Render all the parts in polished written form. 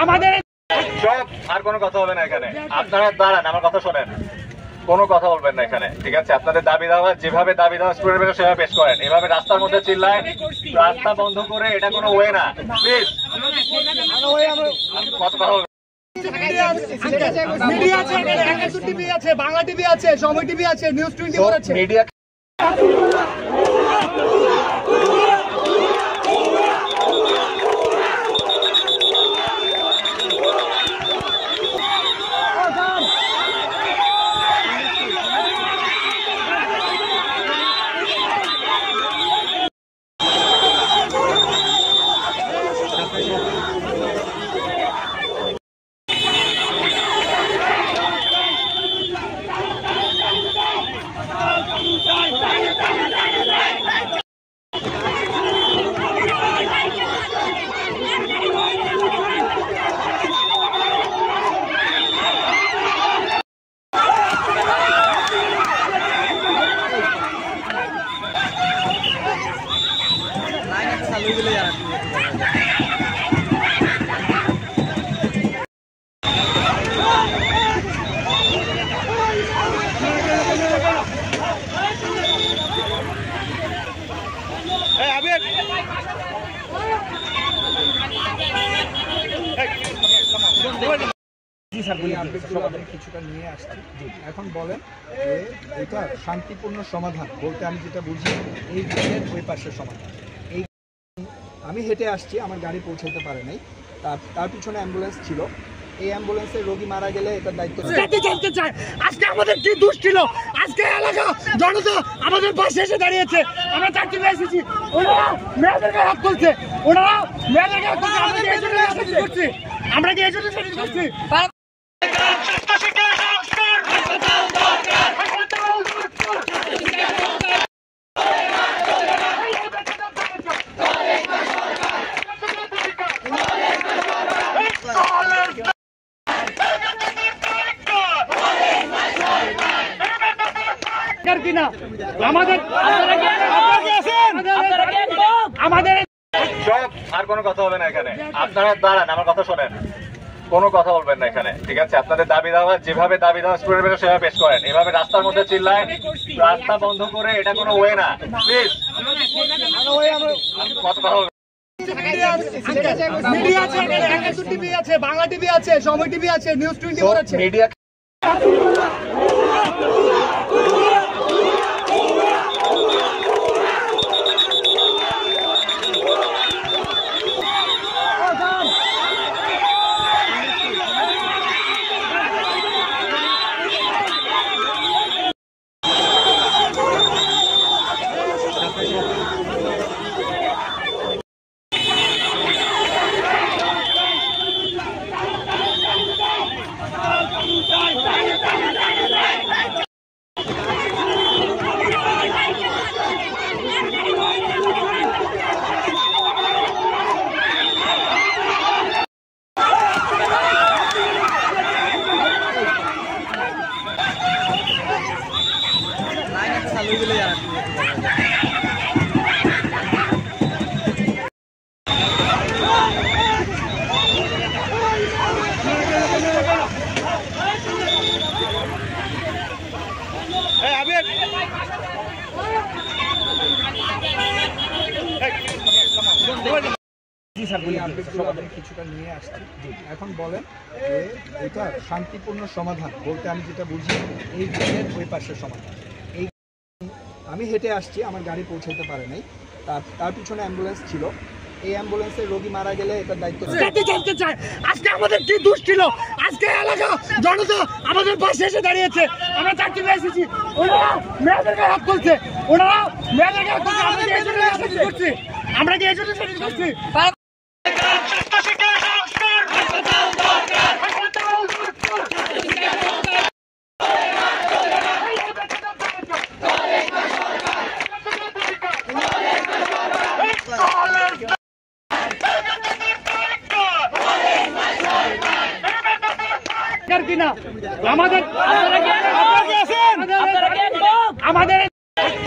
আমাদের সব আর কোনো কথা হবে না এখানে। আপনারা দাঁড়ান, আমার কথা শোনেন, কোনো কথা বলবেন না এখানে, ঠিক আছে? আপনাদের দাবি দাওয়া যেভাবে দাবি দেওয়া স্টুডেন্টরা সেভাবে পেশ করেন। এভাবে রাস্তার মধ্যে চিল্লায়, রাস্তা বন্ধ করে, এটা কোনো ওয়ে না। প্লিজ কত কথা বলবেন। মিডিয়া আছে, একাত্তর টিভি আছে, বাংলা টিভি আছে, সময় টিভি আছে, নিউজ 24 আছে। মিডিয়া কিছুটা নিয়ে আসছি। এখন বলেন যে এটা শান্তিপূর্ণ সমাধান বলতে আমি যেটা বুঝি এই গেটের ওই পাশের সমাধান। এই আমি হেঁটে আসছি, আমার গাড়ি পৌঁছাতে পারে নাই, তার পিছনে অ্যাম্বুলেন্স ছিল। এই অ্যাম্বুলেন্সে রোগী মারা গেলে এটার দায়িত্ব জানতে চাই। আজকে আমাদের কি দোষ ছিল? আজকে এলাকা জনতা আমাদের পাশে এসে দাঁড়িয়েছে, আমরা চারটি এসেছি, ওনারা মেয়েদেরকে হাত তুলছে, ওনারা মেয়েদেরকে হাত তুলছে। আমরা কি এই জন্য সেটিং করছি? আমাদের সব আর কোনো কথা হবে না এখানে। আপনারা দাঁড়ান, আমার কথা শোনেন, কোনো কথা বলবেন না এখানে, ঠিক আছে? আপনাদের দাবি দেওয়া যেভাবে দাবি দেওয়া স্টুডেন্টরা সেভাবে পেশ করেন। এভাবে রাস্তার মধ্যে চিল্লায়, রাস্তা বন্ধ করে, এটা কোনো ওয়ে না। প্লিজ কত কথা বলবেন। মিডিয়া আছে, একাত্তর টিভি আছে, বাংলা টিভি আছে, সময় টিভি আছে, নিউজ 24 আছে। মিডিয়া কিছুটা নিয়ে আসছি। এখন বলেন যে এটা শান্তিপূর্ণ সমাধান বলতে আমি যেটা বুঝি এই গেটের ওই পাশের সমাধান। এই আমি হেঁটে আসছি, আমার গাড়ি পৌঁছাতে পারে নাই, তার পিছনে অ্যাম্বুলেন্স ছিল। এই অ্যাম্বুলেন্সে রোগী মারা গেলে এটার দায়িত্ব জানতে চাই। আজকে আমাদের কি দোষ ছিল? আজকে এলাকা জনতা আমাদের পাশে এসে দাঁড়িয়েছে, আমরা চারটি এসেছি, ওনারা মেয়েদেরকে হাত তুলছে, ওনারা মেয়েদেরকে হাত তুলছে। আমরা কি এই জন্য সেটিং করছি?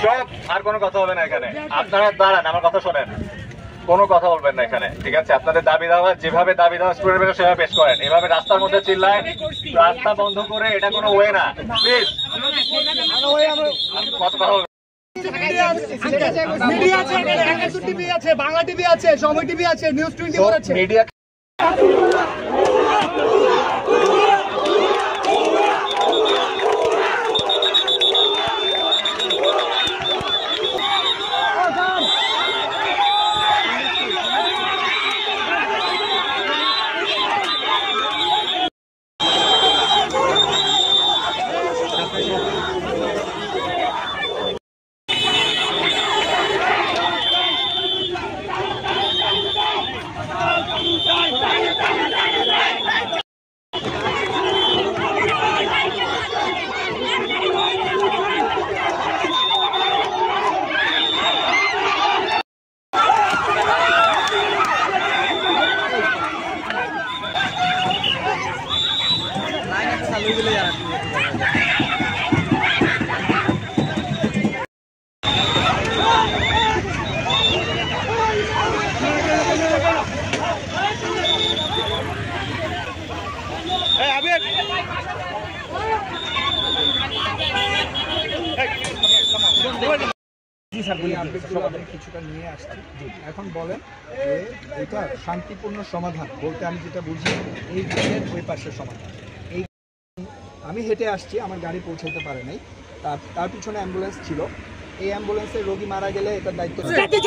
সব আর কোনো কথা হবে না এখানে। আপনারা দাঁড়ান, আমার কথা শোনেন, কোনো কথা বলবেন না এখানে, ঠিক আছে? আপনাদের দাবি দাওয়া যেভাবে দাবি দাওয়া স্টুডেন্ট পেশা সেভাবে পেশ করেন। এভাবে রাস্তার মধ্যে চিল্লায়, রাস্তা বন্ধ করে, এটা কোনো ওয়ে না। প্লিজ কথা বলবেন। মিডিয়া আছে, একাত্তর টিভি আছে, বাংলা টিভি আছে, সময় টিভি আছে, নিউজ 24 আছে। মিডিয়া কিছুটা নিয়ে আসছি। এখন বলেন যে এটা শান্তিপূর্ণ সমাধান বলতে আমি যেটা বুঝি এই গেটের ওই পাশের সমাধান। এই আমি হেঁটে আসছি, আমার গাড়ি পৌঁছাতে পারে নাই, তার পিছনে অ্যাম্বুলেন্স ছিল। এই অ্যাম্বুলেন্সে রোগী মারা গেলে এটার দায়িত্ব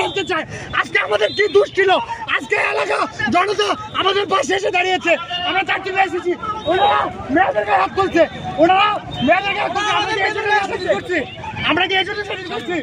জানতে চাই আজকে আমাদের কি দোষ ছিল? আজকে এলাকা জনতা আমাদের পাশে এসে দাঁড়িয়েছে, আমরা চারটি মেয়ে এসেছি, ওনারা মেয়েদেরকে হাত তুলছে, ওনারা মেয়েদেরকে হাত তুলছে। আমরা কি এই জন্য করছি?